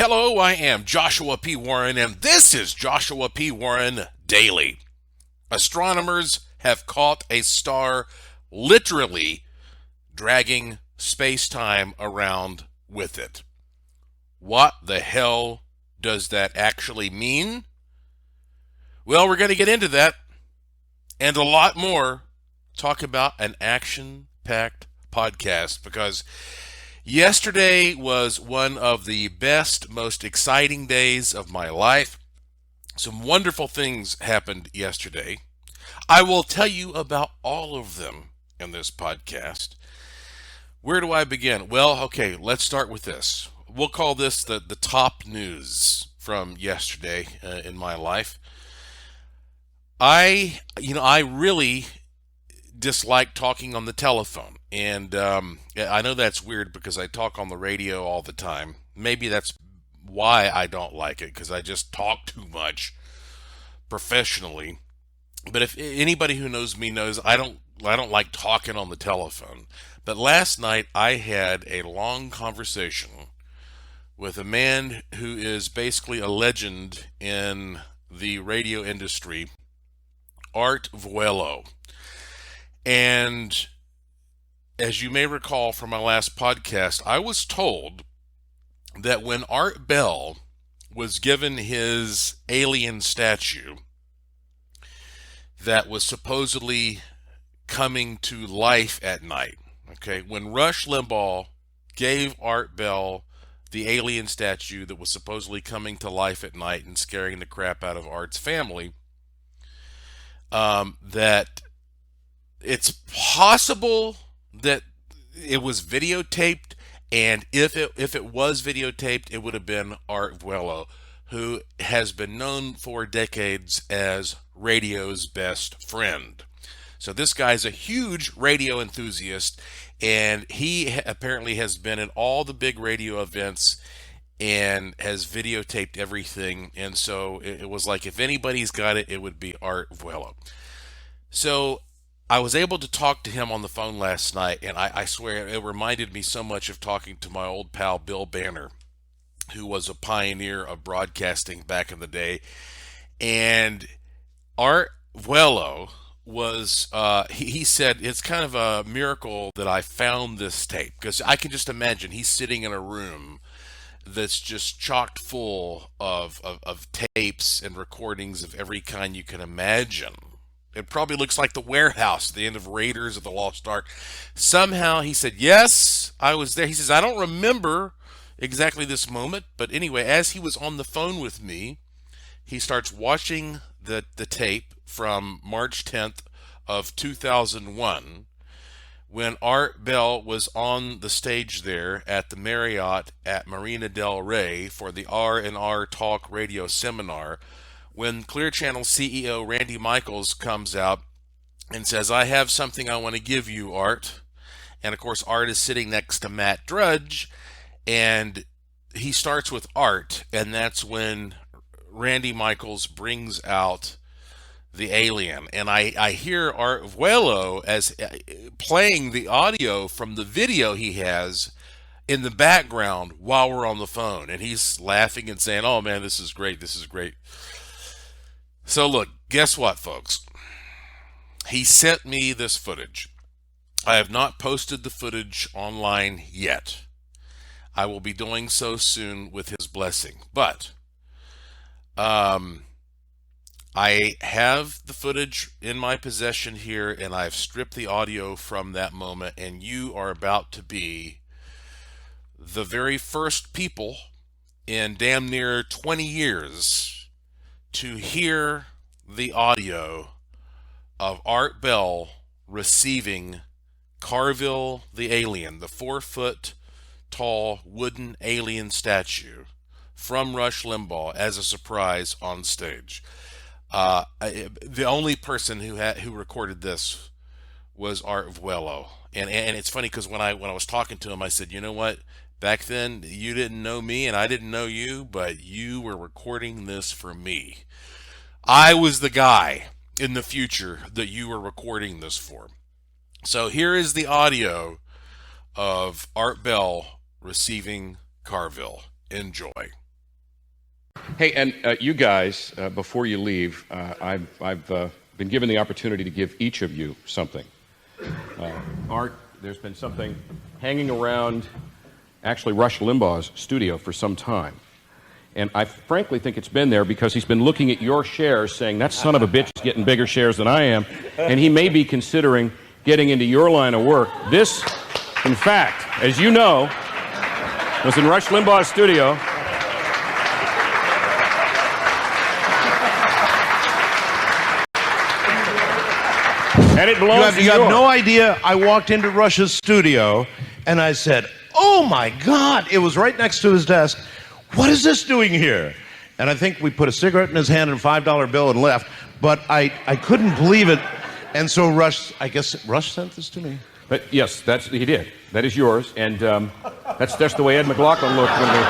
Hello, I am Joshua P. Warren, and this is Joshua P. Warren Daily. Astronomers have caught a star literally dragging space-time around with it. What the hell does that actually mean? Well, we're going to get into that and a lot more. Talk about an action-packed podcast because yesterday was one of the best, most exciting days of my life. Some wonderful things happened yesterday. I will tell you about all of them in this podcast. Where do I begin? Well, okay, let's start with this. We'll call this the top news from yesterday in my life. I really dislike talking on the telephone. And I know that's weird because I talk on the radio all the time. Maybe that's why I don't like it, because I just talk too much professionally. But if anybody who knows me knows I don't like talking on the telephone. But last night I had a long conversation with a man who is basically a legend in the radio industry, Art Vuelo. And as you may recall from my last podcast, I was told that when Art Bell was given his alien statue that was supposedly coming to life at night, okay, when Rush Limbaugh gave Art Bell the alien statue that was supposedly coming to life at night and scaring the crap out of Art's family, that it's possible that it was videotaped, and if it was videotaped, it would have been Art Vuelo, who has been known for decades as radio's best friend. So this guy's a huge radio enthusiast, and he apparently has been at all the big radio events and has videotaped everything. And so it was like, if anybody's got it, it would be Art Vuelo. So I was able to talk to him on the phone last night, and I swear it reminded me so much of talking to my old pal Bill Banner, who was a pioneer of broadcasting back in the day. And Art Vuelo was, he said, it's kind of a miracle that I found this tape, because I can just imagine he's sitting in a room that's just chocked full of tapes and recordings of every kind you can imagine. It probably looks like the warehouse at the end of Raiders of the Lost Ark. Somehow he said, yes, I was there. He says, I don't remember exactly this moment, but anyway, as he was on the phone with me, he starts watching the tape from March 10th of 2001, when Art Bell was on the stage there at the Marriott at Marina del Rey for the R&R Talk Radio Seminar, when Clear Channel CEO Randy Michaels comes out and says, I have something I want to give you, Art. And of course, Art is sitting next to Matt Drudge, and he starts with Art, and that's when Randy Michaels brings out the alien. And I hear Art Vuelo as playing the audio from the video he has in the background while we're on the phone. And he's laughing and saying, oh man, this is great, this is great. So look, guess what, folks? He sent me this footage. I have not posted the footage online yet. I will be doing so soon with his blessing. But I have the footage in my possession here, and I've stripped the audio from that moment, and you are about to be the very first people in damn near 20 years to hear the audio of Art Bell receiving Carville the alien, the 4-foot tall wooden alien statue from Rush Limbaugh as a surprise on stage. The only person who recorded this was Art Vuelo, and it's funny because when I was talking to him, I said, you know what? Back then, you didn't know me and I didn't know you, but you were recording this for me. I was the guy in the future that you were recording this for. So here is the audio of Art Bell receiving Carville. Enjoy. Hey, and you guys, before you leave, I've been given the opportunity to give each of you something. Art, there's been something hanging around, actually, Rush Limbaugh's studio for some time. And I frankly think it's been there because he's been looking at your shares saying, that son of a bitch is getting bigger shares than I am. And he may be considering getting into your line of work. This, in fact, as you know, was in Rush Limbaugh's studio. And it belongs to you. You have no idea. I walked into Rush's studio and I said, oh my God, it was right next to his desk. What is this doing here? And I think we put a cigarette in his hand and a $5 bill and left. But I couldn't believe it. And so Rush, I guess Rush sent this to me. But yes, he did. That is yours. And that's the way Ed McLaughlin looked when we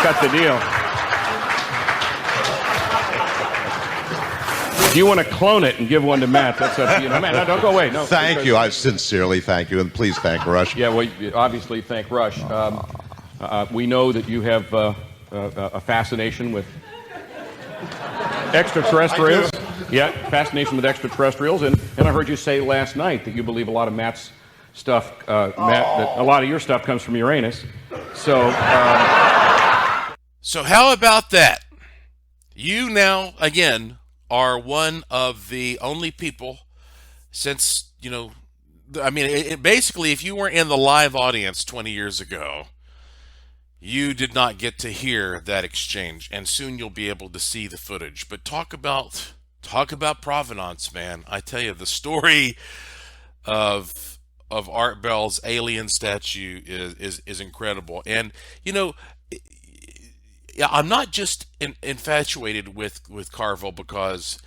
cut the deal. If you want to clone it and give one to Matt, that's up to you. No, Matt, no, don't go away. No. Thank you. I sincerely thank you. And please thank Rush. Yeah, well, obviously thank Rush. We know that you have a fascination with extraterrestrials. Yeah, fascination with extraterrestrials. And I heard you say last night that you believe a lot of Matt's stuff, that a lot of your stuff comes from Uranus. So how about that? You now, again, are one of the only people since, basically, if you weren't in the live audience 20 years ago, you did not get to hear that exchange, and soon you'll be able to see the footage. But talk about provenance, man. I tell you, the story of Art Bell's alien statue is incredible. And I'm not just infatuated with Carville because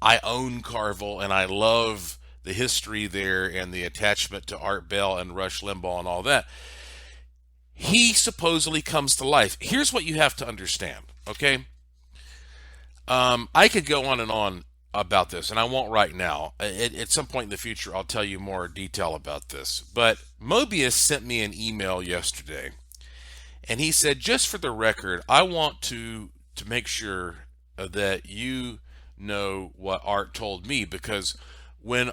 I own Carville and I love the history there and the attachment to Art Bell and Rush Limbaugh and all that. He supposedly comes to life. Here's what you have to understand, okay? I could go on and on about this, and I won't right now. At some point in the future, I'll tell you more detail about this. But Mobius sent me an email yesterday, and he said, just for the record, I want to make sure that you know what Art told me, because when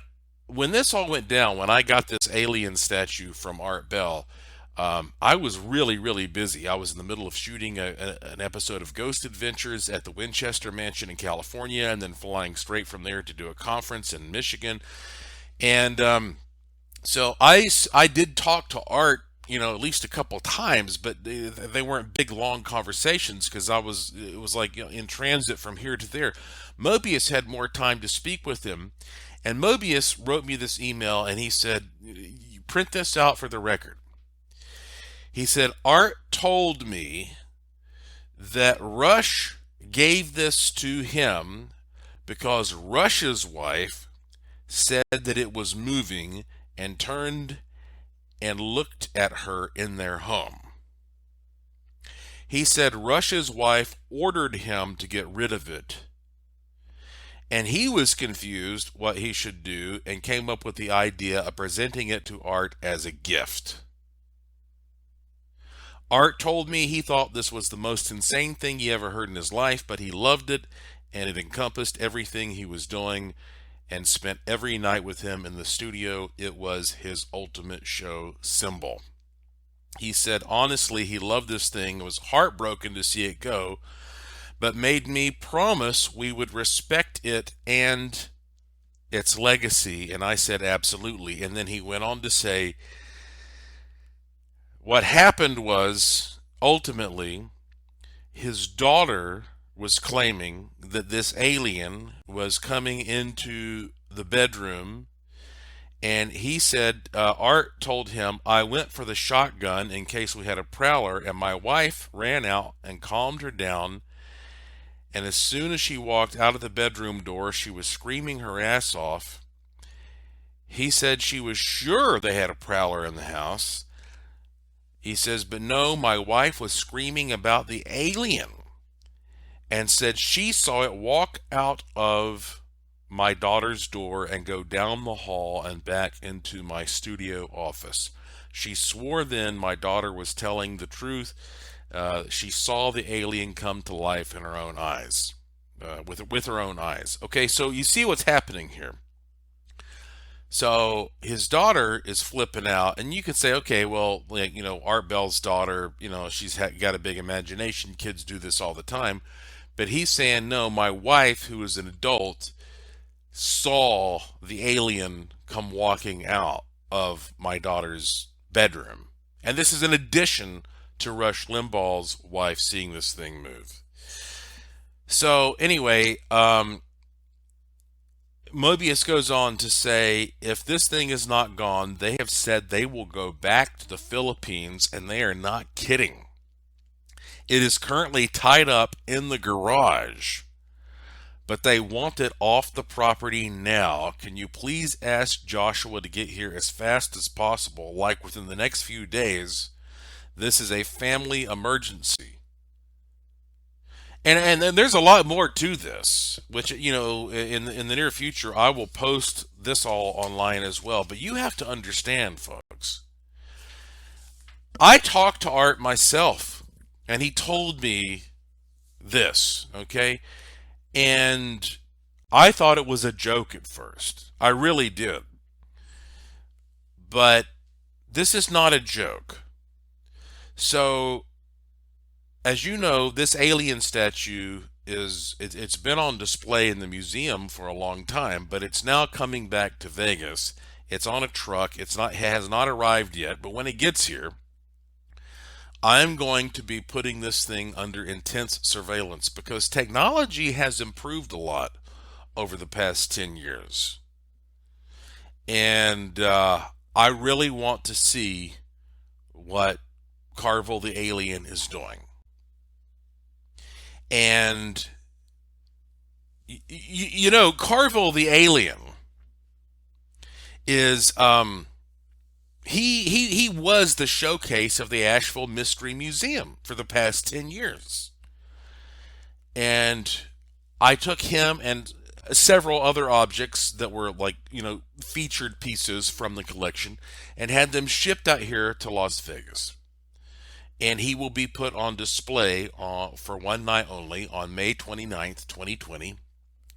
this all went down, when I got this alien statue from Art Bell, I was really, really busy. I was in the middle of shooting an episode of Ghost Adventures at the Winchester Mansion in California, and then flying straight from there to do a conference in Michigan. And so I did talk to Art, at least a couple times, but they weren't big, long conversations because it was like in transit from here to there. Mobius had more time to speak with him, and Mobius wrote me this email, and he said, "You print this out for the record." He said, Art told me that Rush gave this to him because Rush's wife said that it was moving and turned and looked at her in their home. He said Rush's wife ordered him to get rid of it, and he was confused what he should do and came up with the idea of presenting it to Art as a gift. Art told me he thought this was the most insane thing he ever heard in his life, but he loved it, and it encompassed everything he was doing, and spent every night with him in the studio. It was his ultimate show symbol. He said, honestly, he loved this thing, was heartbroken to see it go, but made me promise we would respect it and its legacy. And I said, absolutely. And then he went on to say, what happened was, ultimately, his daughter was claiming that this alien was coming into the bedroom, and he said, Art told him, I went for the shotgun in case we had a prowler, and my wife ran out and calmed her down, and as soon as she walked out of the bedroom door, she was screaming her ass off. He said she was sure they had a prowler in the house. He says, but no, my wife was screaming about the alien and said she saw it walk out of my daughter's door and go down the hall and back into my studio office. She swore then my daughter was telling the truth, She saw the alien come to life in her own eyes, with her own eyes. Okay, so you see what's happening here. So his daughter is flipping out, and you could say, okay, well, like, Art Bell's daughter, she's got a big imagination. Kids do this all the time. But he's saying, no, my wife, who is an adult, saw the alien come walking out of my daughter's bedroom. And this is in addition to Rush Limbaugh's wife seeing this thing move. So anyway, Mobius goes on to say, if this thing is not gone, they have said they will go back to the Philippines, and they are not kidding. It is currently tied up in the garage, but they want it off the property now. Can you please ask Joshua to get here as fast as possible, like within the next few days? This is a family emergency. And then there's a lot more to this, which, in the near future, I will post this all online as well. But you have to understand, folks. I talked to Art myself, and he told me this, okay? And I thought it was a joke at first. I really did. But this is not a joke. So, as you know, this alien statue it's been on display in the museum for a long time, but it's now coming back to Vegas. It's on a truck. It has not arrived yet, but when it gets here, I'm going to be putting this thing under intense surveillance because technology has improved a lot over the past 10 years. And I really want to see what Carvel the alien is doing. And Carvel the alien is he was the showcase of the Asheville Mystery Museum for the past 10 years. And I took him and several other objects that were featured pieces from the collection and had them shipped out here to Las Vegas. And he will be put on display for one night only on May 29th, 2020,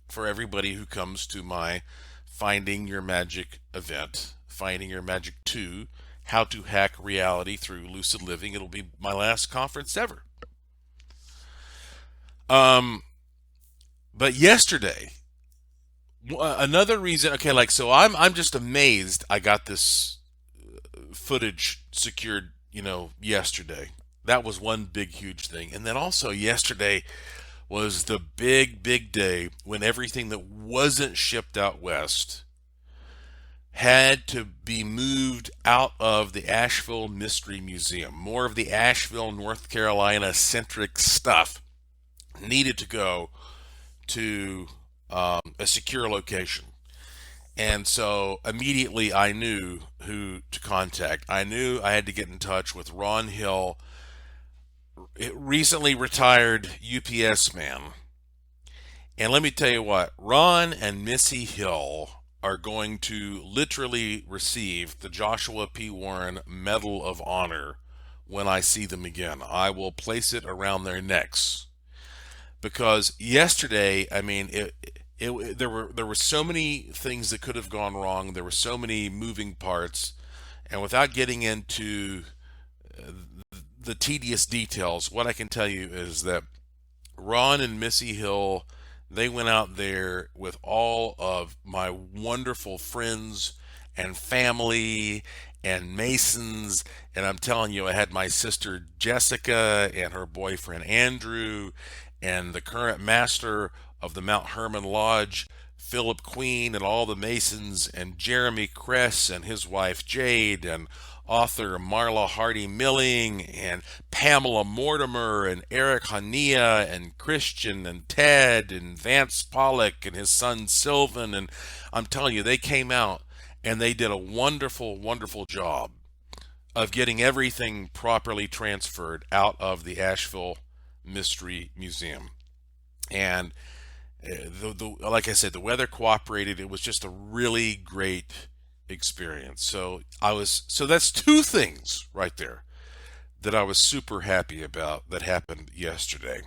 for everybody who comes to my Finding Your Magic event, Finding Your Magic 2, How to Hack Reality Through Lucid Living. It'll be my last conference ever. But yesterday, another reason, okay, so I'm just amazed I got this footage secured yesterday. That was one big, huge thing. And then also yesterday was the big, big day when everything that wasn't shipped out west had to be moved out of the Asheville Mystery Museum. More of the Asheville, North Carolina centric stuff needed to go to a secure location. And so immediately I knew who to contact. I knew I had to get in touch with Ron Hill, recently retired UPS man. And let me tell you what, Ron and Missy Hill are going to literally receive the Joshua P. Warren Medal of Honor when I see them again. I will place it around their necks. Because yesterday, I mean, there were so many things that could have gone wrong. There were so many moving parts, and without getting into the tedious details, what I can tell you is that Ron and Missy Hill, they went out there with all of my wonderful friends and family and Masons, and I'm telling you, I had my sister Jessica and her boyfriend Andrew and the current master of the Mount Hermon Lodge, Philip Queen, and all the Masons, and Jeremy Kress and his wife Jade, and author Marla Hardy Milling, and Pamela Mortimer, and Eric Hania, and Christian, and Ted, and Vance Pollock, and his son Sylvan. And I'm telling you, they came out and they did a wonderful, wonderful job of getting everything properly transferred out of the Asheville Mystery Museum. And like I said, the weather cooperated. It was just a really great experience. So that's two things right there. that I was super happy about that happened yesterday.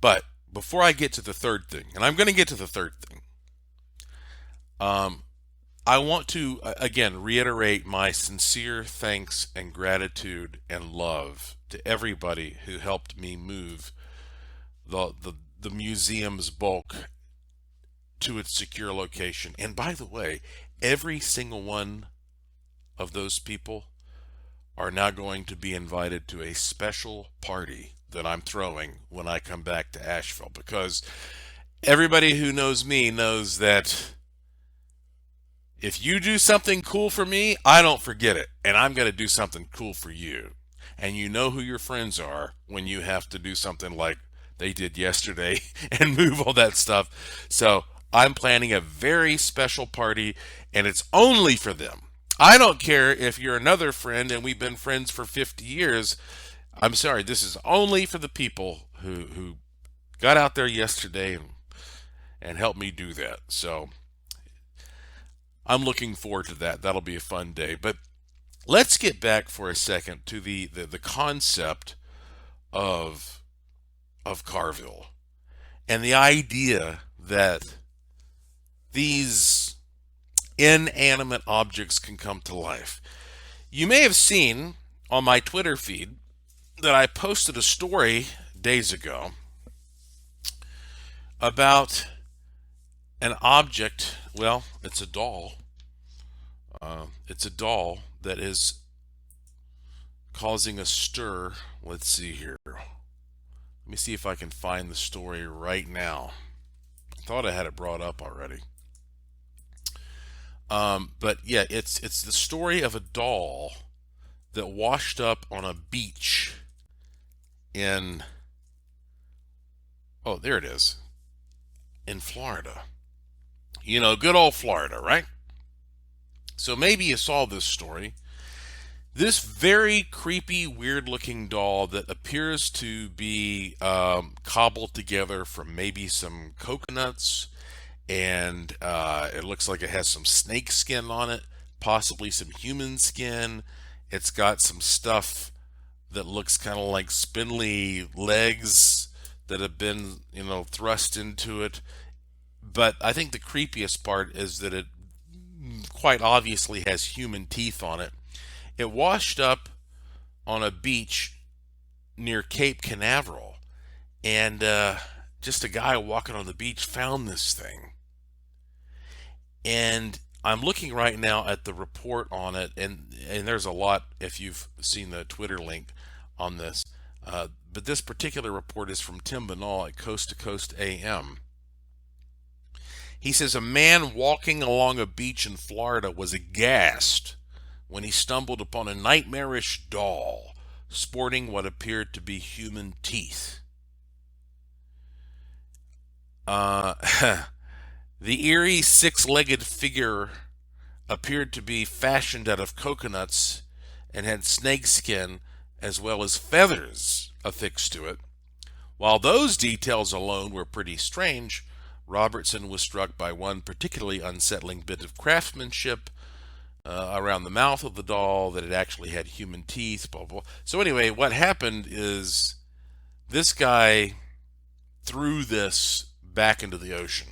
But before I get to the third thing, and I'm going to get to the third thing, um, I want to again reiterate my sincere thanks and gratitude and love to everybody who helped me move the museum's bulk to its secure location. And by the way, every single one of those people are now going to be invited to a special party that I'm throwing when I come back to Asheville, because everybody who knows me knows that if you do something cool for me, I don't forget it. And I'm going to do something cool for you. And you know who your friends are when you have to do something like they did yesterday and move all that stuff. So I'm planning a very special party, and it's only for them. I don't care if you're another friend and we've been friends for 50 years. I'm sorry, this is only for the people who got out there yesterday and helped me do that. So I'm looking forward to that. That'll be a fun day. But let's get back for a second to the concept of Carville and the idea that these inanimate objects can come to life. You may have seen on my Twitter feed that I posted a story days ago about an object. Well, it's a doll. It's a doll that is causing a stir. Let's see here. Let me see if I can find the story right now. I thought I had it brought up already. But yeah, it's the story of a doll that washed up on a beach in, oh, there it is, in Florida. You know, good old Florida, right? So maybe you saw this story. This very creepy, weird-looking doll that appears to be cobbled together from maybe some coconuts, and it looks like it has some snake skin on it, possibly some human skin. It's got some stuff that looks kind of like spindly legs that have been, thrust into it. But I think the creepiest part is that it quite obviously has human teeth on it. It washed up on a beach near Cape Canaveral, and just a guy walking on the beach found this thing. And I'm looking right now at the report on it, and there's a lot if you've seen the Twitter link on this. But this particular report is from Tim Binnall at Coast to Coast AM. He says a man walking along a beach in Florida was aghast when he stumbled upon a nightmarish doll sporting what appeared to be human teeth. The eerie six-legged figure appeared to be fashioned out of coconuts and had snakeskin as well as feathers affixed to it. While those details alone were pretty strange, Robertson was struck by one particularly unsettling bit of craftsmanship around the mouth of the doll, that it actually had human teeth, blah, blah. So anyway, what happened is this guy threw this back into the ocean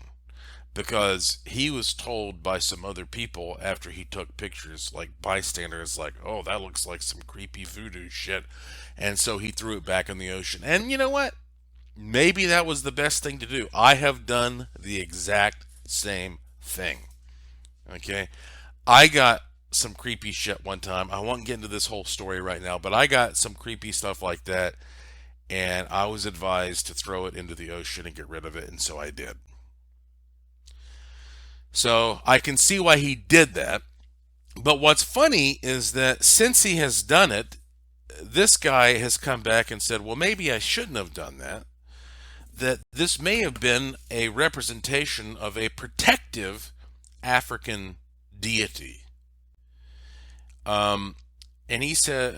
because he was told by some other people after he took pictures, like bystanders, like, oh, that looks like some creepy voodoo shit. And so he threw it back in the ocean. And you know what? Maybe that was the best thing to do. I have done the exact same thing. Okay? I got some creepy shit one time. I won't get into this whole story right now, but I got some creepy stuff like that, and I was advised to throw it into the ocean and get rid of it, and so I did. So I can see why he did that. But what's funny is that since he has done it, this guy has come back and said, well, maybe I shouldn't have done that. That this may have been a representation of a protective African deity. And he said,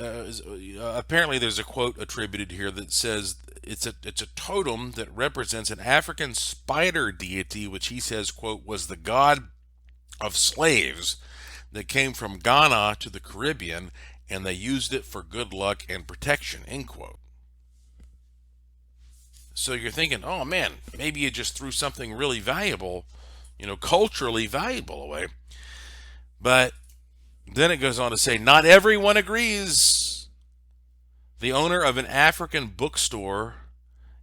apparently there's a quote attributed here that says it's a totem that represents an African spider deity, which he says, quote, was the god of slaves that came from Ghana to the Caribbean and they used it for good luck and protection, end quote. So you're thinking, oh man, maybe you just threw something really valuable, culturally valuable away. But then it goes on to say, not everyone agrees. The owner of an African bookstore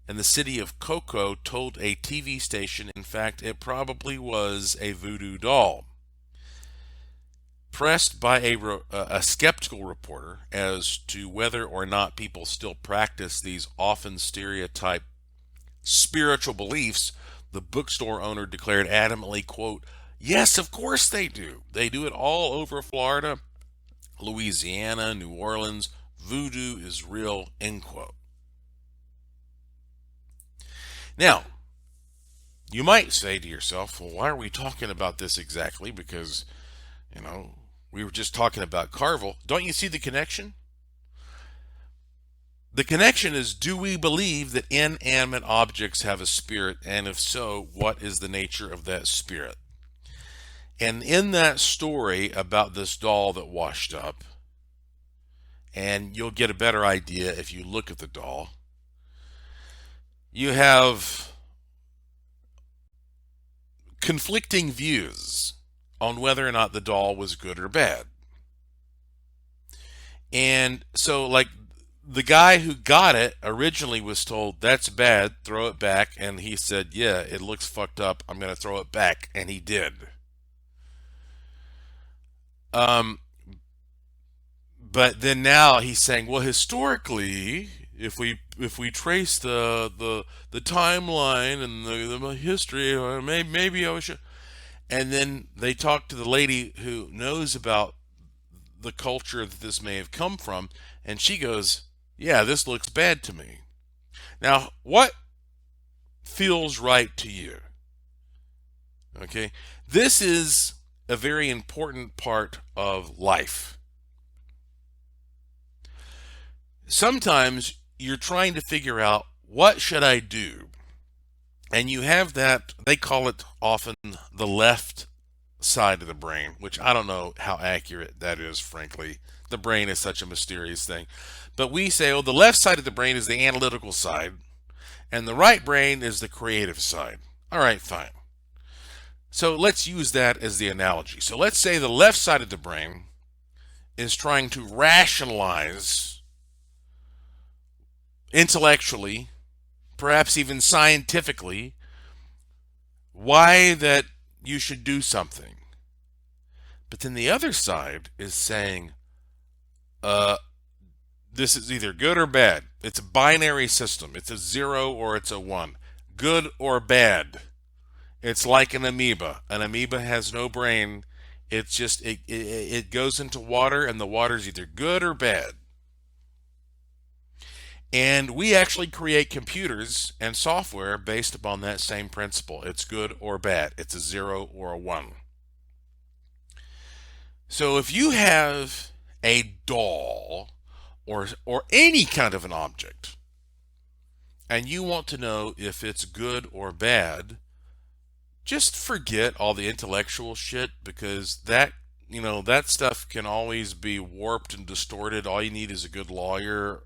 in the city of Cocoa told a TV station, in fact, it probably was a voodoo doll. Pressed by a skeptical reporter as to whether or not people still practice these often stereotyped spiritual beliefs, the bookstore owner declared adamantly, quote, yes, of course they do. They do it all over Florida, Louisiana, New Orleans. Voodoo is real, end quote. Now, you might say to yourself, well, why are we talking about this exactly? Because, we were just talking about Carvel. Don't you see the connection? The connection is, do we believe that inanimate objects have a spirit? And if so, what is the nature of that spirit? And in that story about this doll that washed up, and you'll get a better idea if you look at the doll, you have conflicting views on whether or not the doll was good or bad. And so, like, the guy who got it originally was told, that's bad, throw it back. And he said, yeah, it looks fucked up, I'm going to throw it back. And he did. But then now he's saying, well, historically, if we trace the timeline and the history, or maybe I should. And then they talk to the lady who knows about the culture that this may have come from, and she goes, yeah, this looks bad to me. Now, what feels right to you? Okay, this is a very important part of life. Sometimes you're trying to figure out, what should I do? And you have that, they call it often the left side of the brain, which I don't know how accurate that is, frankly. The brain is such a mysterious thing. But we say, oh, the left side of the brain is the analytical side, and the right brain is the creative side. All right, fine. So let's use that as the analogy. So let's say the left side of the brain is trying to rationalize intellectually, perhaps even scientifically, why that you should do something. But then the other side is saying, this is either good or bad. It's a binary system. It's a 0 or it's a 1. Good or bad. It's like an amoeba. An amoeba has no brain. It's just, it goes into water, and the water's either good or bad. And we actually create computers and software based upon that same principle. It's good or bad. It's a 0 or a 1. So if you have a doll or any kind of an object, and you want to know if it's good or bad, just forget all the intellectual shit, because that stuff can always be warped and distorted. All you need is a good lawyer.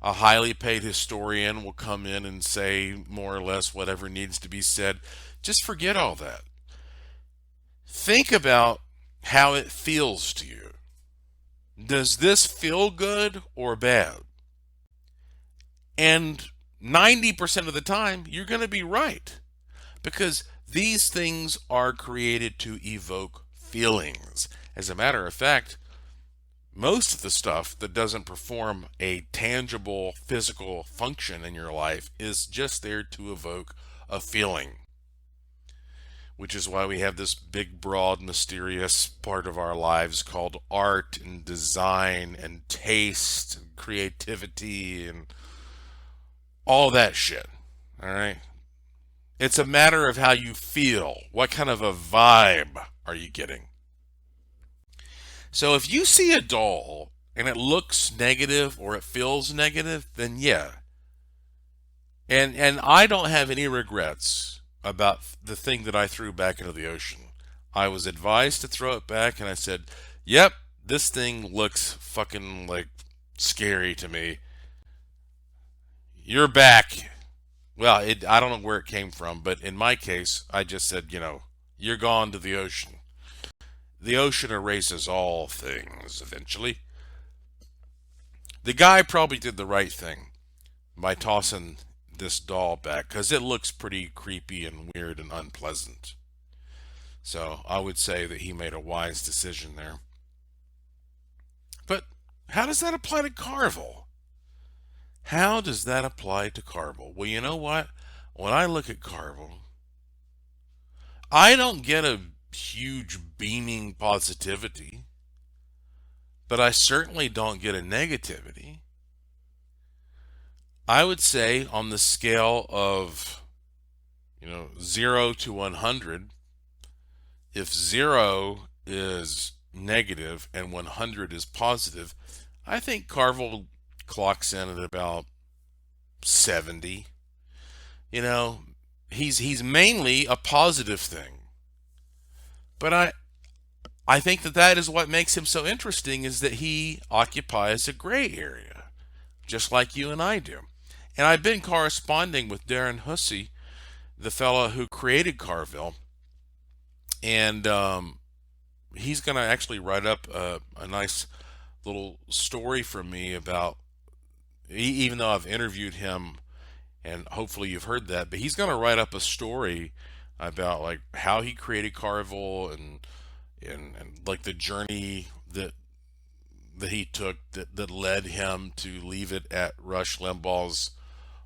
A highly paid historian will come in and say more or less whatever needs to be said. Just forget all that. Think about how it feels to you. Does this feel good or bad? And 90% of the time, you're going to be right, because these things are created to evoke feelings. As a matter of fact, most of the stuff that doesn't perform a tangible physical function in your life is just there to evoke a feeling, which is why we have this big, broad, mysterious part of our lives called art and design and taste and creativity and all that shit. All right? It's a matter of how you feel. What kind of a vibe are you getting? So if you see a doll and it looks negative or it feels negative, then yeah. And I don't have any regrets about the thing that I threw back into the ocean. I was advised to throw it back, and I said, yep, This thing looks fucking like scary to me. You're back. Well, I don't know where it came from, but in my case, I just said, you're gone to the ocean. The ocean erases all things eventually. The guy probably did the right thing by tossing this doll back because it looks pretty creepy and weird and unpleasant. So I would say that he made a wise decision there. But how does that apply to Carvel? How does that apply to Carvel? Well, you know what? When I look at Carvel, I don't get a huge beaming positivity, but I certainly don't get a negativity. I would say on the scale of, 0 to 100, if 0 is negative and 100 is positive, I think Carvel clocks in at about 70. You know, he's mainly a positive thing. But I think that is what makes him so interesting is that he occupies a gray area, just like you and I do. And I've been corresponding with Darren Hussey, the fellow who created Carville, and he's going to actually write up a nice little story for me about, even though I've interviewed him, and hopefully you've heard that, but he's going to write up a story about like how he created Carville and like the journey that he took that led him to leave it at Rush Limbaugh's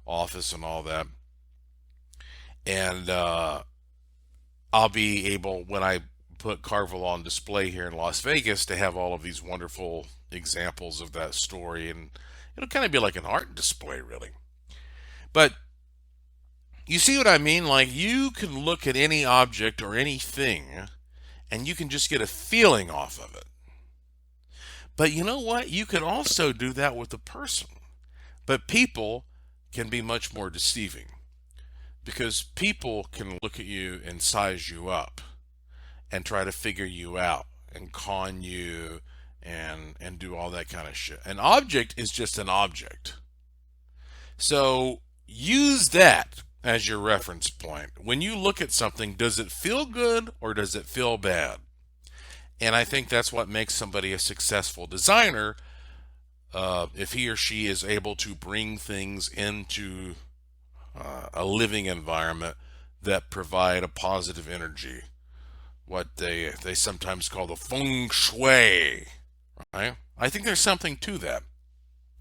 office and all that. And I'll be able, when I put Carville on display here in Las Vegas, to have all of these wonderful examples of that story, and it'll kind of be like an art display, really. But you see what I mean? Like, you can look at any object or anything and you can just get a feeling off of it. But you know what? You can also do that with a person. But people can be much more deceiving because people can look at you and size you up and try to figure you out and con you and do all that kind of shit. An object is just an object. So use that as your reference point. When you look at something, does it feel good or does it feel bad? And I think that's what makes somebody a successful designer, if he or she is able to bring things into a living environment that provide a positive energy. What they sometimes call the feng shui, right? I think there's something to that.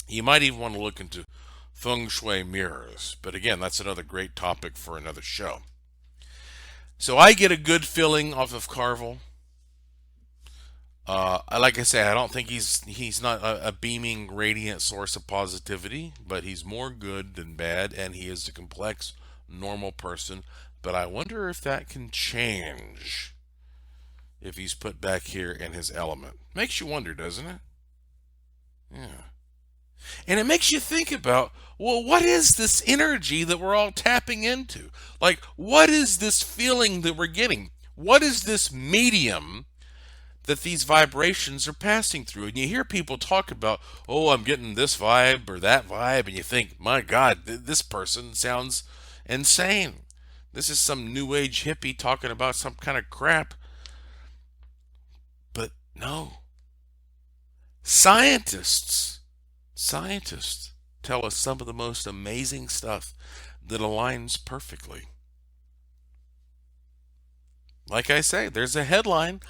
You might even want to look into feng shui mirrors, but again, that's another great topic for another show. So I get a good feeling off of Carvel. Like I say, I don't think he's not a beaming, radiant source of positivity, but he's more good than bad, and he is a complex, normal person. But I wonder if that can change if he's put back here in his element. Makes you wonder, doesn't it? Yeah. And it makes you think about, well, what is this energy that we're all tapping into? Like, what is this feeling that we're getting? What is this medium that these vibrations are passing through? And you hear people talk about, oh, I'm getting this vibe or that vibe, and you think, my God, this person sounds insane. This is some new age hippie talking about some kind of crap. But no. Scientists tell us some of the most amazing stuff that aligns perfectly. Like I say, there's a headline.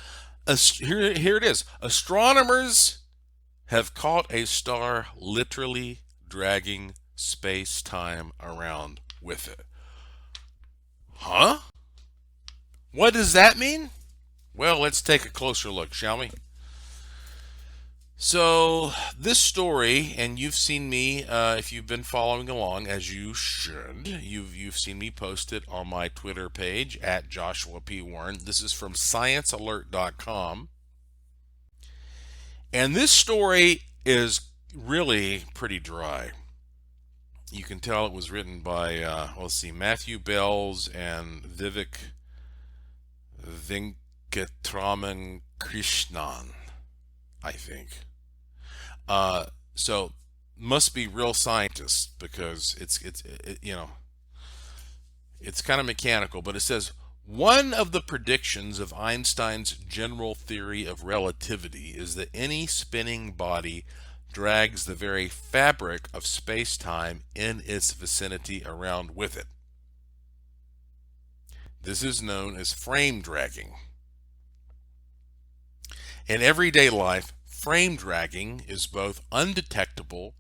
Here it is. Astronomers have caught a star literally dragging space-time around with it. Huh? What does that mean? Well, let's take a closer look, shall we? So this story, and you've seen me, if you've been following along, as you should, you've seen me post it on my Twitter page at Joshua P. Warren. This is from ScienceAlert.com, and this story is really pretty dry. You can tell it was written by Matthew Bells and Vivek Venkatraman Krishnan. I think. Uh, so must be real scientists because it's kind of mechanical, but it says one of the predictions of Einstein's general theory of relativity is that any spinning body drags the very fabric of space-time in its vicinity around with it. This is known as frame dragging. In everyday life, frame dragging is both undetectable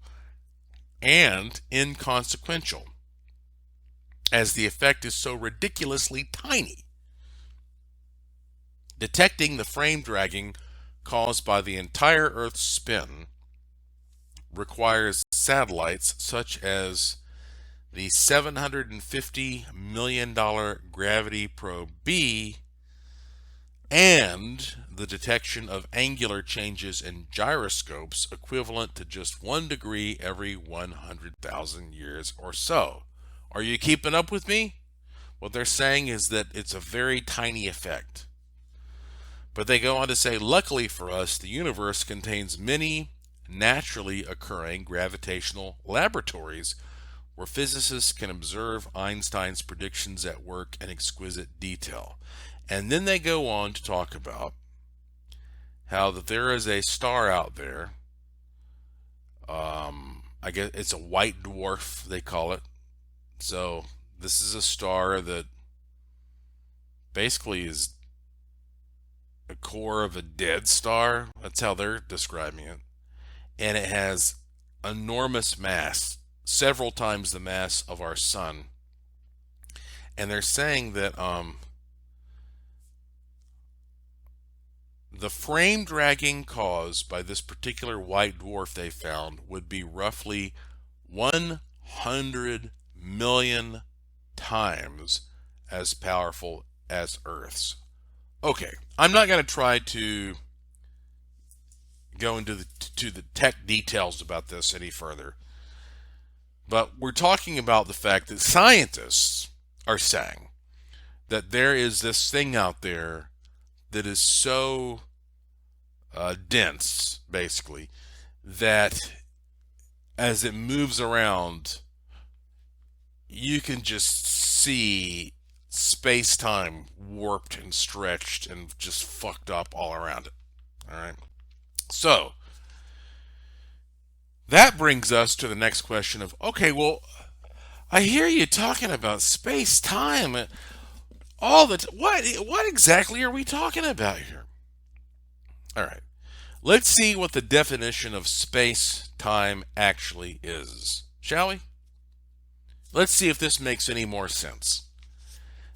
and inconsequential, as the effect is so ridiculously tiny. Detecting the frame dragging caused by the entire Earth's spin requires satellites such as the $750 million Gravity Probe B and the detection of angular changes in gyroscopes equivalent to just 1 degree every 100,000 years or so. Are you keeping up with me? What they're saying is that it's a very tiny effect. But they go on to say, luckily for us, the universe contains many naturally occurring gravitational laboratories where physicists can observe Einstein's predictions at work in exquisite detail. And then they go on to talk about how that there is a star out there. I guess it's a white dwarf, they call it. So this is a star that basically is a core of a dead star. That's how they're describing it. And it has enormous mass, several times the mass of our sun. And they're saying that the frame dragging caused by this particular white dwarf they found would be roughly 100 million times as powerful as Earth's. Okay, I'm not going to try to go into the tech details about this any further, but we're talking about the fact that scientists are saying that there is this thing out there that is so dense, basically, that as it moves around, you can just see space-time warped and stretched and just fucked up all around it. All right. So that brings us to the next question of, okay, well, I hear you talking about space-time. What exactly are we talking about here? All right. Let's see what the definition of space-time actually is, shall we? Let's see if this makes any more sense.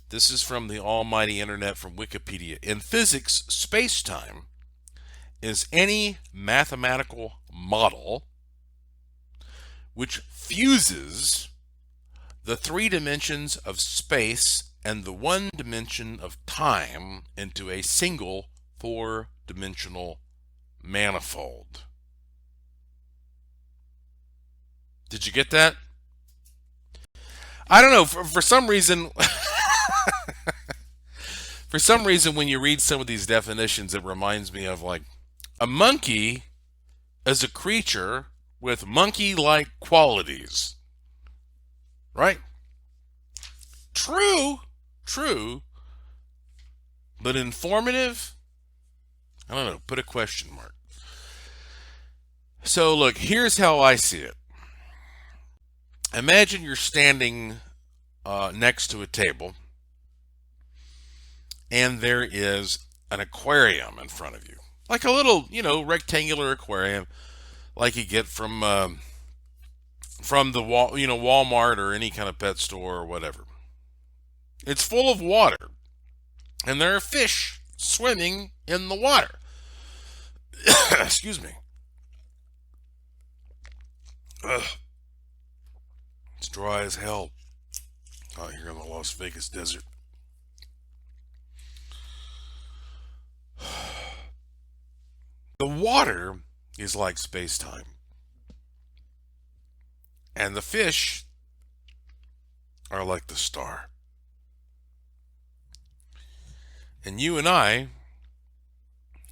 This is from the almighty internet, from Wikipedia. In physics, space-time is any mathematical model which fuses the 3 dimensions of space and the 1 dimension of time into a single 4-dimensional manifold. Did you get that? I don't know, for some reason for some reason when you read some of these definitions, it reminds me of like a monkey as a creature with monkey-like qualities. Right? True, but informative? I don't know, put a question mark. So look, here's how I see it. Imagine you're standing next to a table and there is an aquarium in front of you. Like a little, rectangular aquarium like you get from the Walmart or any kind of pet store or whatever. It's full of water and there are fish swimming in the water. Excuse me. Ugh. It's dry as hell out here in the Las Vegas desert. The water is like space-time. And the fish are like the star. And you and I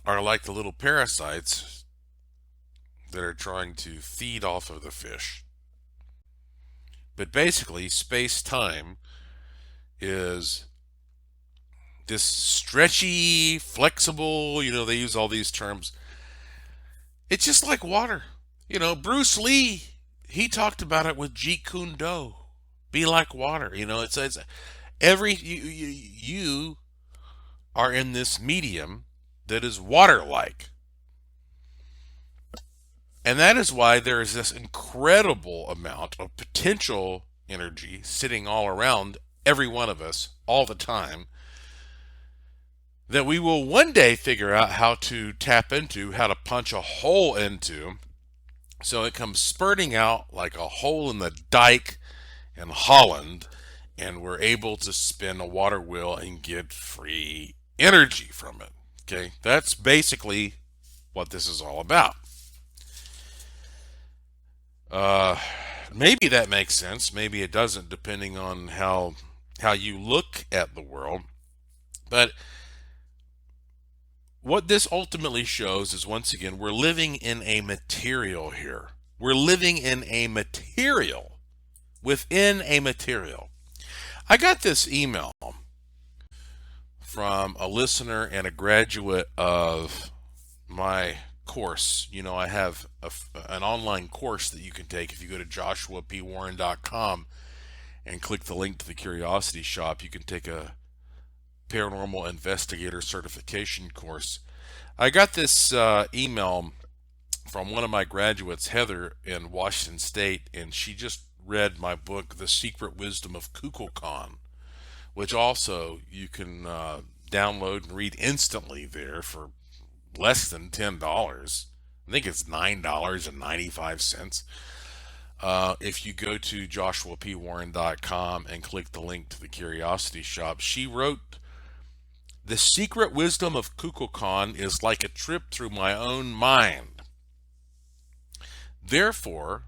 are like the little parasites that are trying to feed off of the fish. But basically, space time is this stretchy, flexible, they use all these terms. It's just like water. Bruce Lee, he talked about it with Jeet Kune Do. Be like water. It's every you are in this medium that is water-like. And that is why there is this incredible amount of potential energy sitting all around every one of us all the time that we will one day figure out how to tap into, how to punch a hole into, so it comes spurting out like a hole in the dike in Holland, and we're able to spin a water wheel and get free energy from it. Okay, that's basically what this is all about. Maybe that makes sense. Maybe it doesn't, depending on how you look at the world. But what this ultimately shows is, once again, we're living in a material here. We're living in a material within a material. I got this email from a listener and a graduate of my course. I have an online course that you can take if you go to joshuapwarren.com and click the link to the Curiosity Shop. You can take a paranormal investigator certification course. I got this email from one of my graduates, Heather, in Washington State, and she just read my book, The Secret Wisdom of Kukulkan, which also you can download and read instantly there for less than $10. I think it's $9.95. If you go to joshuapwarren.com and click the link to the Curiosity Shop, she wrote, "The secret wisdom of Kukulkan is like a trip through my own mind. Therefore,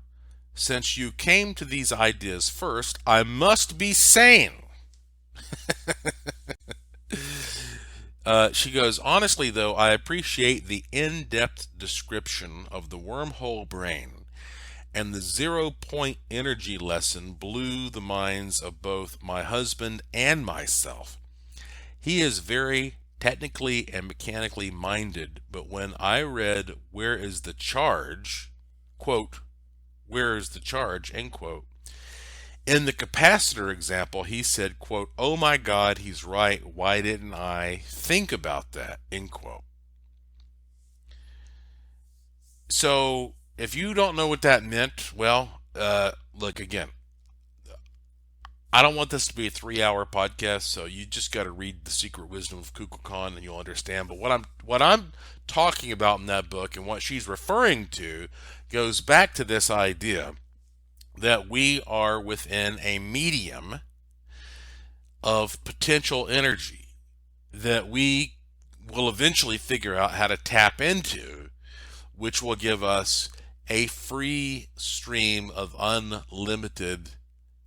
since you came to these ideas first, I must be sane." She goes, "Honestly, though, I appreciate the in-depth description of the wormhole brain, and the 0 point energy lesson blew the minds of both my husband and myself. He is very technically and mechanically minded, but when I read 'Where is the charge?' quote, 'Where is the charge?' end quote, in the capacitor example, he said, quote, 'Oh my God, he's right. Why didn't I think about that?' End quote." So if you don't know what that meant, well, look again. I don't want this to be a 3-hour podcast, so you just got to read The Secret Wisdom of Kukulkan and you'll understand. But what I'm talking about in that book and what she's referring to goes back to this idea that we are within a medium of potential energy that we will eventually figure out how to tap into, which will give us a free stream of unlimited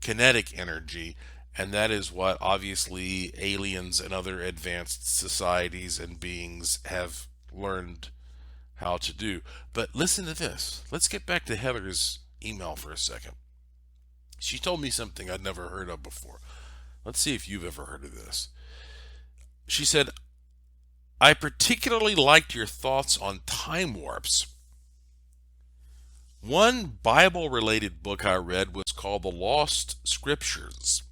kinetic energy. And that is what obviously aliens and other advanced societies and beings have learned how to do. But listen to this. Let's get back to Heather's email for a second. She told me something I'd never heard of before. Let's see if you've ever heard of this. She said, "I particularly liked your thoughts on time warps. One Bible-related book I read was called The Lost Scriptures.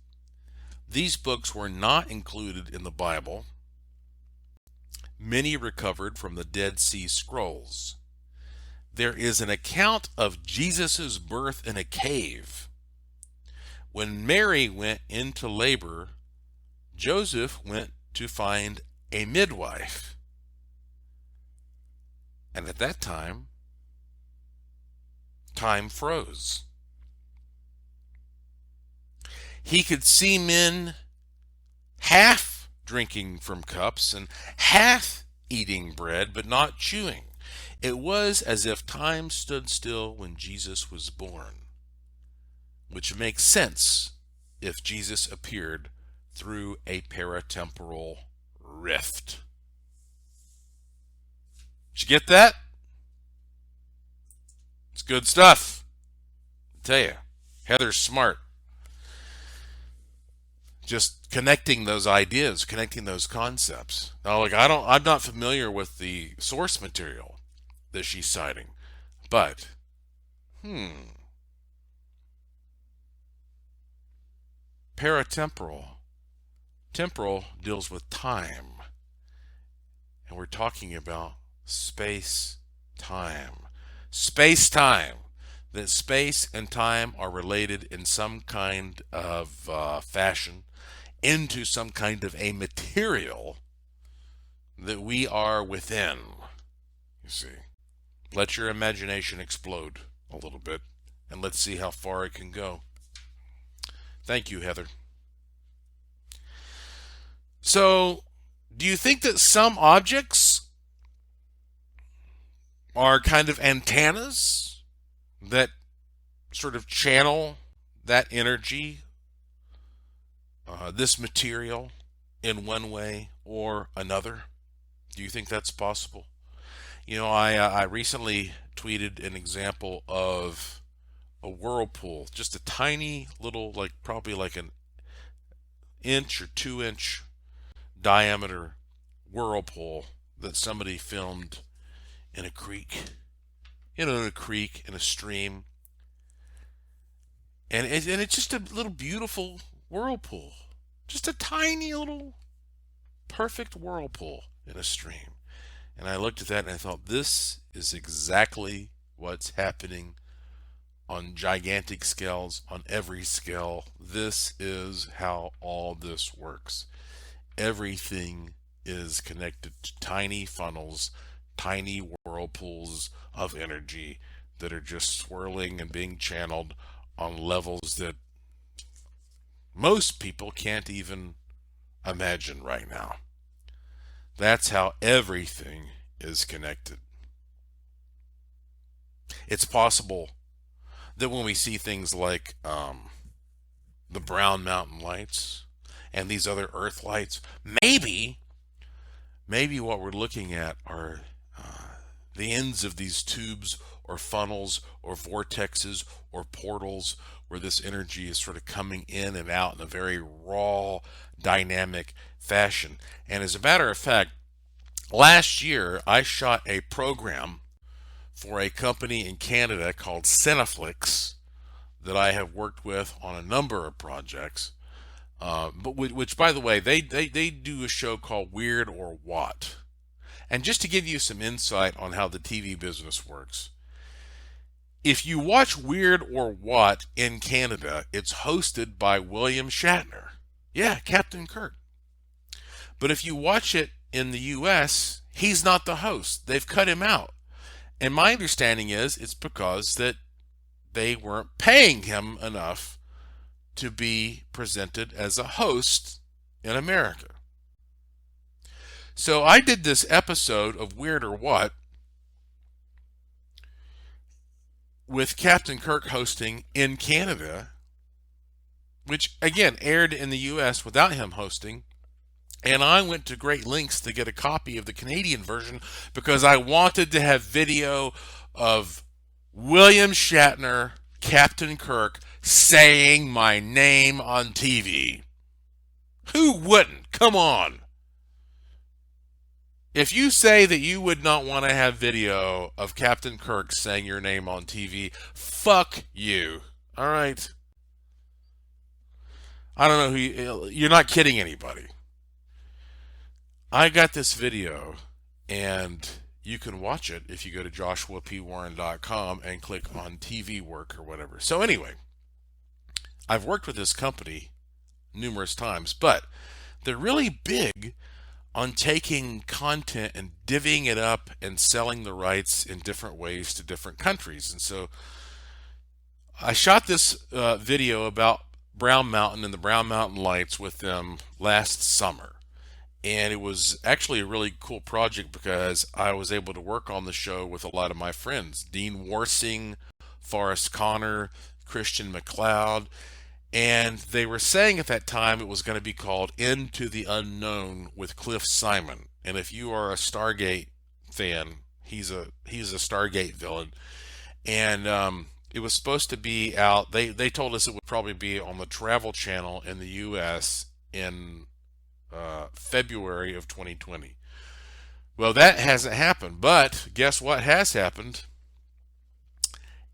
These books were not included in the Bible. Many recovered from the Dead Sea Scrolls. There is an account of Jesus' birth in a cave. When Mary went into labor, Joseph went to find a midwife. And at that time froze. He could see men half drinking from cups and half eating bread, but not chewing. It was as if time stood still when Jesus was born, which makes sense if Jesus appeared through a paratemporal rift." Did you get that? It's good stuff. I tell you, Heather's smart. Just connecting those ideas, connecting those concepts. Now, like I'm not familiar with the source material that she's citing, but paratemporal, temporal deals with time, and we're talking about space time. Space time. That space and time are related in some kind of fashion into some kind of a material that we are within. You see, let your imagination explode a little bit, and let's see how far it can go. Thank you, Heather. So, do you think that some objects are kind of antennas that sort of channel that energy, this material, in one way or another? Do you think that's possible? You know, I recently tweeted an example of a whirlpool, just a tiny little, like probably like an inch or 2 inch diameter whirlpool that somebody filmed in a creek, in a creek, in a stream, and it's just a little beautiful whirlpool, just a tiny little perfect whirlpool in a stream. And I looked at that and I thought, this is exactly what's happening on gigantic scales, on every scale. This is how all this works. Everything is connected to tiny funnels, tiny whirlpools of energy that are just swirling and being channeled on levels that most people can't even imagine right now. That's how everything is connected. It's possible that when we see things like the Brown Mountain lights and these other Earth lights, maybe what we're looking at are the ends of these tubes or funnels or vortexes or portals where this energy is sort of coming in and out in a very raw, dynamic fashion. And as a matter of fact, last year I shot a program for a company in Canada called Cineflix that I have worked with on a number of projects. But which, by the way, they do a show called Weird or What. And just to give you some insight on how the TV business works, if you watch Weird or What in Canada, it's hosted by William Shatner. Yeah, Captain Kirk. But if you watch it in the US, he's not the host. They've cut him out. And my understanding is it's because that they weren't paying him enough to be presented as a host in America. So I did this episode of Weird or What with Captain Kirk hosting in Canada, which again aired in the US without him hosting. And I went to great lengths to get a copy of the Canadian version because I wanted to have video of William Shatner, Captain Kirk, saying my name on TV. Who wouldn't? Come on. If you say that you would not want to have video of Captain Kirk saying your name on TV, fuck you. All right? I don't know who you're not kidding anybody. I got this video, and you can watch it if you go to joshuapwarren.com and click on TV work or whatever. So anyway, I've worked with this company numerous times, but they're really big on taking content and divvying it up and selling the rights in different ways to different countries. And so I shot this video about Brown Mountain and the Brown Mountain lights with them last summer. And it was actually a really cool project because I was able to work on the show with a lot of my friends, Dean Warsing, Forrest Connor, Christian McLeod, and they were saying at that time it was going to be called Into the Unknown with Cliff Simon. And if you are a Stargate fan, he's a Stargate villain. and it was supposed to be out. They told us it would probably be on the Travel Channel in the U.S. in February of 2020. Well, that hasn't happened, but guess what has happened?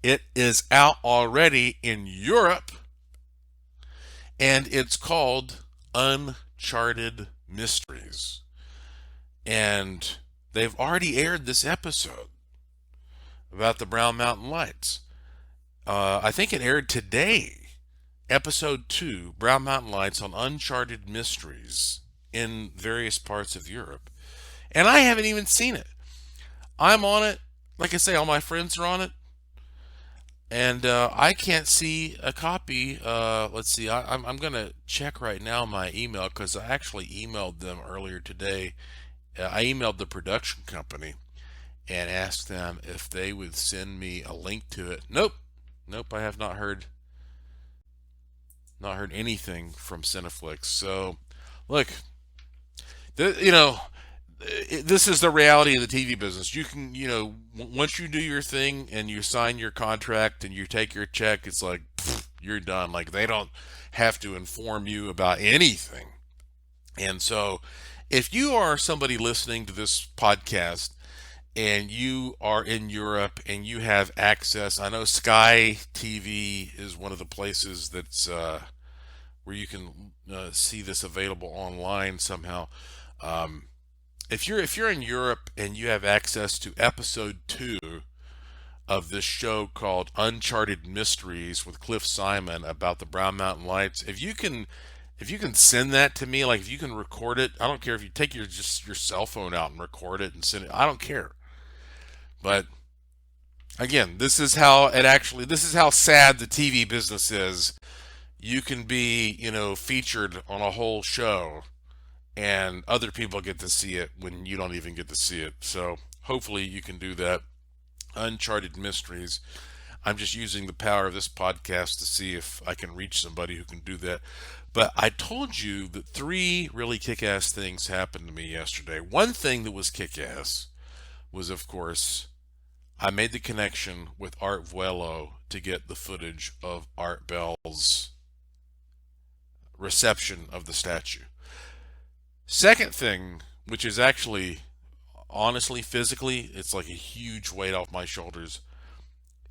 It is out already in Europe, and it's called Uncharted Mysteries. And they've already aired this episode about the Brown Mountain Lights. I think it aired today, episode 2, Brown Mountain Lights on Uncharted Mysteries in various parts of Europe. And I haven't even seen it. I'm on it. Like I say, all my friends are on it. And I can't see a copy. Let's see. I'm going to check right now my email because I actually emailed them earlier today. I emailed the production company and asked them if they would send me a link to it. Nope. Nope, I have not heard anything from Cineflix. So, look, you know, this is the reality of the TV business. You can, once you do your thing and you sign your contract and you take your check, it's like you're done. Like they don't have to inform you about anything. And so, if you are somebody listening to this podcast and you are in Europe and you have access, I know Sky TV is one of the places that's where you can see this available online somehow. If you're in Europe and you have access to episode 2 of this show called Uncharted Mysteries with Cliff Simon about the Brown Mountain Lights, if you can send that to me, like if you can record it, I don't care if you take your cell phone out and record it and send it. I don't care. But again, this is how sad the TV business is. You can be, featured on a whole show and other people get to see it when you don't even get to see it. So hopefully you can do that. Uncharted Mysteries. I'm just using the power of this podcast to see if I can reach somebody who can do that. But I told you that 3 really kick-ass things happened to me yesterday. One thing that was kick-ass was, of course, I made the connection with Art Vuelo to get the footage of Art Bell's reception of the statue. Second thing, which is actually, honestly, physically, it's like a huge weight off my shoulders,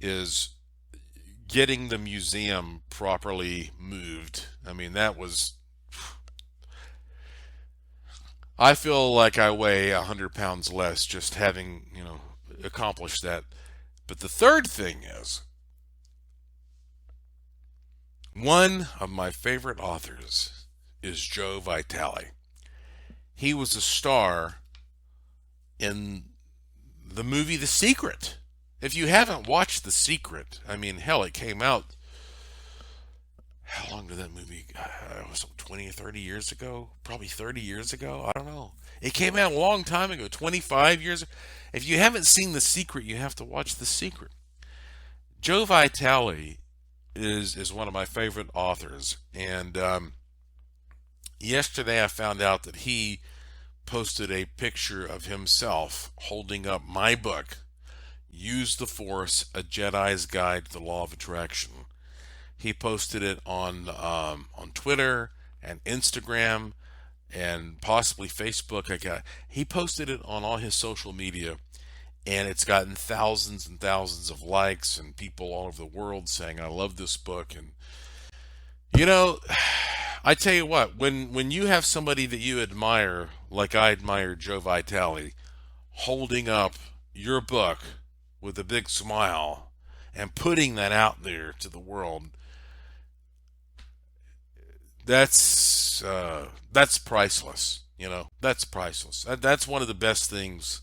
is getting the museum properly moved. I mean, I feel like I weigh 100 pounds less just having, accomplished that. But the third thing is, one of my favorite authors is Joe Vitale. He was a star in the movie The Secret. If you haven't watched The Secret, I mean, hell, it came out. How long did that movie? Was it 20 or 30 years ago? Probably 30 years ago. I don't know. It came out a long time ago, 25 years. If you haven't seen The Secret, you have to watch The Secret. Joe Vitale is one of my favorite authors, and yesterday I found out that he posted a picture of himself holding up my book, Use the Force, A Jedi's Guide to the Law of Attraction. He posted it on Twitter and Instagram and possibly Facebook. He posted it on all his social media, and it's gotten thousands and thousands of likes and people all over the world saying, I love this book. And I tell you what, when you have somebody that you admire, like I admire Joe Vitale, holding up your book with a big smile and putting that out there to the world, that's priceless. That's priceless. That's one of the best things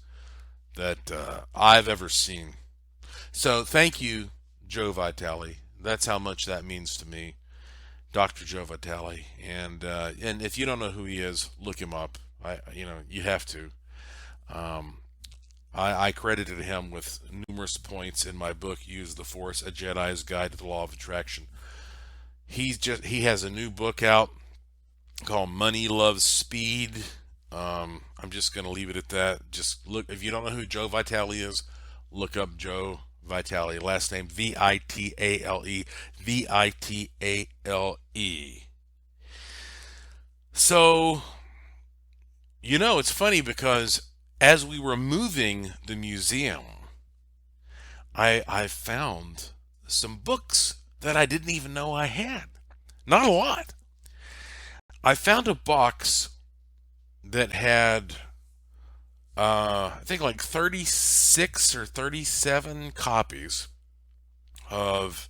that I've ever seen. So thank you, Joe Vitale. That's how much that means to me. Dr. Joe Vitale, and if you don't know who he is, look him up. You have to. I credited him with numerous points in my book, Use the Force: A Jedi's Guide to the Law of Attraction. He has a new book out called Money Loves Speed. I'm just gonna leave it at that. Just look, if you don't know who Joe Vitale is, look up Joe Vitale. Last name Vitale. Vitale. So, it's funny because as we were moving the museum, I found some books that I didn't even know I had. Not a lot. I found a box that had I think like 36 or 37 copies of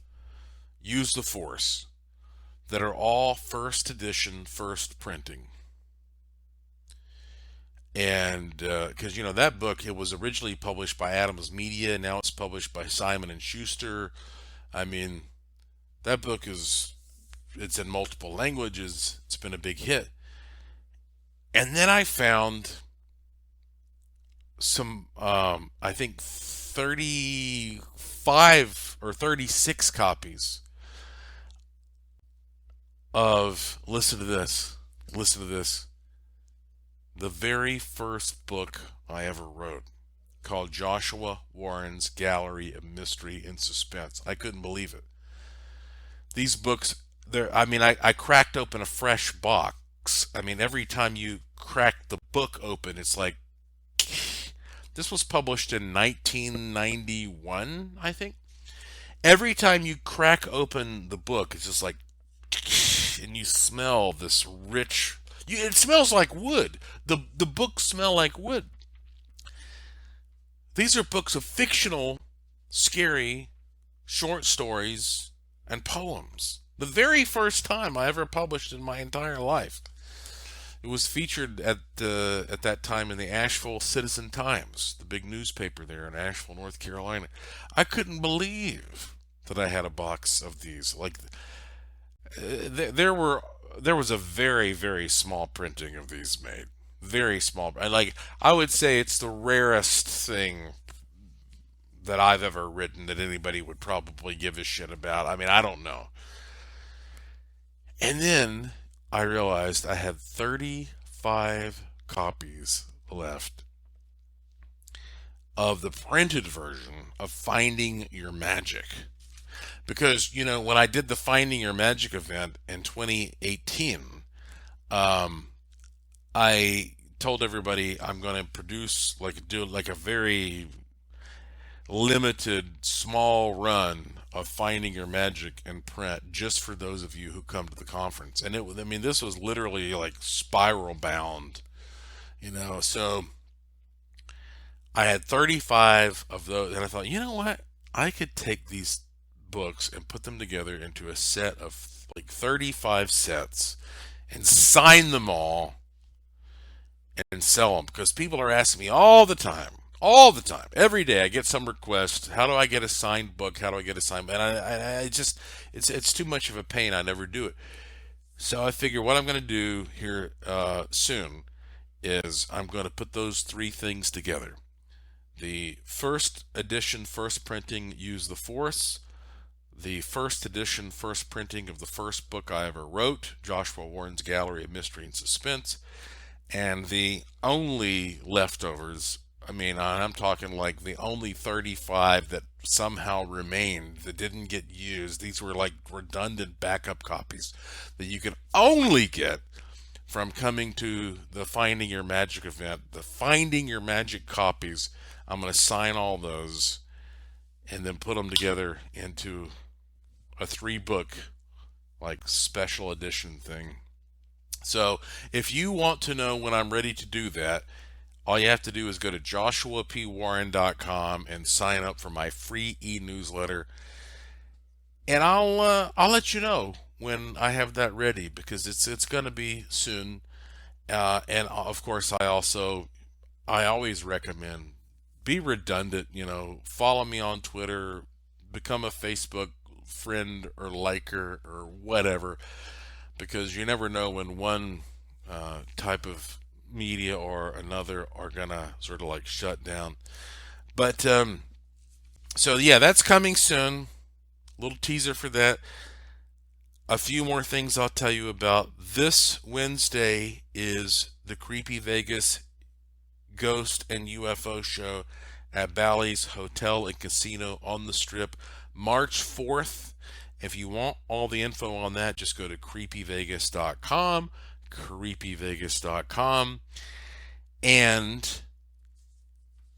Use the Force that are all first edition, first printing. And because that book, it was originally published by Adams Media, now it's published by Simon and Schuster. I mean, that book it's in multiple languages. It's been a big hit. And then I found some, I think 35 or 36 copies of, listen to this, the very first book I ever wrote, called Joshua Warren's Gallery of Mystery and Suspense. I couldn't believe it. These books, I cracked open a fresh box. I mean, every time you crack the book open, it's like, this was published in 1991, I think. Every time you crack open the book, it's just like, and you smell this rich. It smells like wood. The books smell like wood. These are books of fictional, scary, short stories and poems. The very first time I ever published in my entire life. It was featured at that time in the Asheville Citizen Times, the big newspaper there in Asheville, North Carolina. I couldn't believe that I had a box of these. Like, there was a very, very small printing of these made. Very small. And like, I would say it's the rarest thing that I've ever written that anybody would probably give a shit about. I mean, I don't know. And then I realized I had 35 copies left of the printed version of Finding Your Magic. Because, when I did the Finding Your Magic event in 2018, I told everybody I'm going to do a very limited, small run of Finding Your Magic in print just for those of you who come to the conference. And this was literally like spiral bound, so I had 35 of those, and I thought, you know what? I could take these books and put them together into a set of like 35 sets and sign them all and sell them, because people are asking me all the time, every day. I get some request. How do I get a signed book? How do I get a signed? And I just, it's too much of a pain. I never do it. So I figure what I'm going to do here soon is I'm going to put those three things together. The first edition, first printing, Use the Force. The first edition, first printing of the first book I ever wrote, Joshua Warren's Gallery of Mystery and Suspense. And the only leftovers, I'm talking like the only 35 that somehow remained that didn't get used. These were like redundant backup copies that you could only get from coming to the Finding Your Magic event. The Finding Your Magic copies, I'm going to sign all those and then put them together into a 3-book like special edition thing. So if you want to know when I'm ready to do that, all you have to do is go to joshuapwarren.com and sign up for my free e-newsletter, and I'll let you know when I have that ready, because it's going to be soon. And of course, I always recommend, be redundant. Follow me on Twitter, become a Facebook friend or liker or whatever, because you never know when one type of media or another are gonna sort of like shut down. But so yeah, that's coming soon. Little teaser for that. A few more things I'll tell you about. This Wednesday is the Creepy Vegas Ghost and UFO show at Bally's Hotel and Casino on the Strip, March 4th. If you want all the info on that, just go to creepyvegas.com, creepyvegas.com. And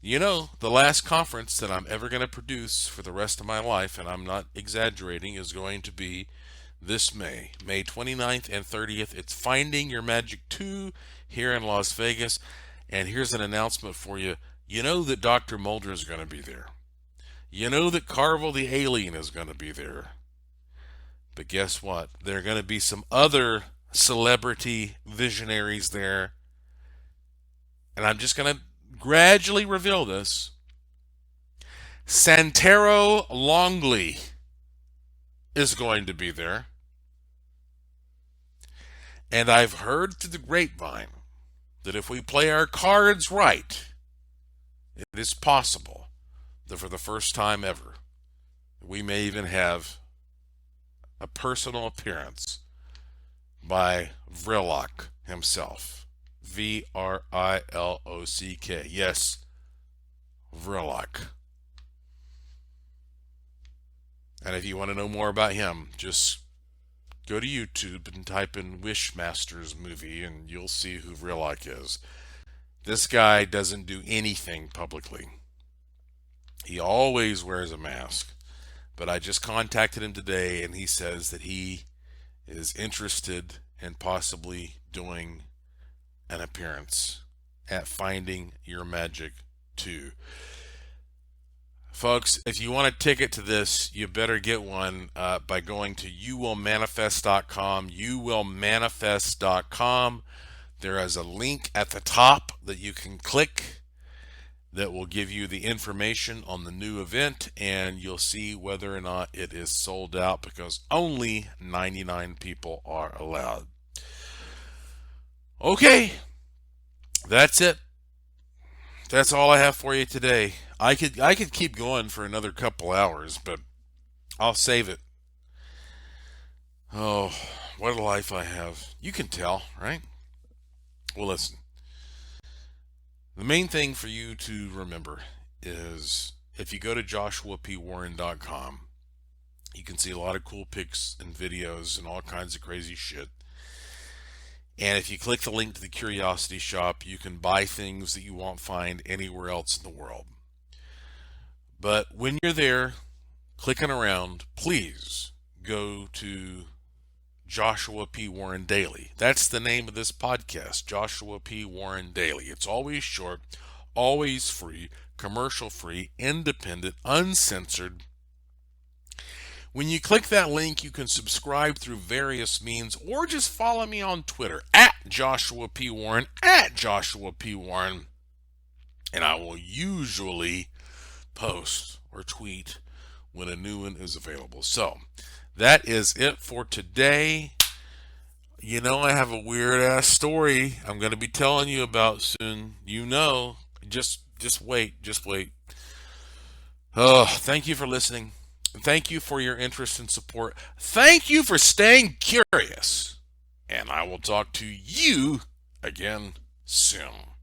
the last conference that I'm ever going to produce for the rest of my life, and I'm not exaggerating, is going to be this May 29th and 30th. It's Finding Your Magic 2 here in Las Vegas. And here's an announcement for you. You know that Dr. Mulder is going to be there. You know that Carvel the Alien is going to be there. But guess what? There are going to be some other celebrity visionaries there. And I'm just going to gradually reveal this. Santero Longley is going to be there. And I've heard through the grapevine that if we play our cards right, it is possible that for the first time ever, we may even have a personal appearance by Vrillock himself. Vrillock. Yes, Vrillock. And if you want to know more about him, just go to YouTube and type in Wishmaster's movie and you'll see who Vrillock is. This guy doesn't do anything publicly. He always wears a mask. But I just contacted him today and he says that he is interested in possibly doing an appearance at Finding Your Magic 2. Folks, if you want a ticket to this, you better get one by going to youwillmanifest.com. Youwillmanifest.com. There is a link at the top that you can click that will give you the information on the new event, and you'll see whether or not it is sold out because only 99 people are allowed. Okay, that's it. That's all I have for you today. I could keep going for another couple hours, but I'll save it. Oh, what a life I have. You can tell, right? Well, listen. The main thing for you to remember is if you go to joshuapwarren.com, you can see a lot of cool pics and videos and all kinds of crazy shit. And if you click the link to the Curiosity Shop, you can buy things that you won't find anywhere else in the world. But when you're there, clicking around, please go to Joshua P. Warren Daily. That's the name of this podcast, Joshua P. Warren Daily. It's always short, always free, commercial free, independent, uncensored. When you click that link, you can subscribe through various means or just follow me on Twitter at Joshua P. Warren, at Joshua P. Warren. And I will usually post or tweet when a new one is available. So that is it for today. You know, I have a weird ass story I'm going to be telling you about soon. Just wait. Oh, thank you for listening. Thank you for your interest and support. Thank you for staying curious. And I will talk to you again soon.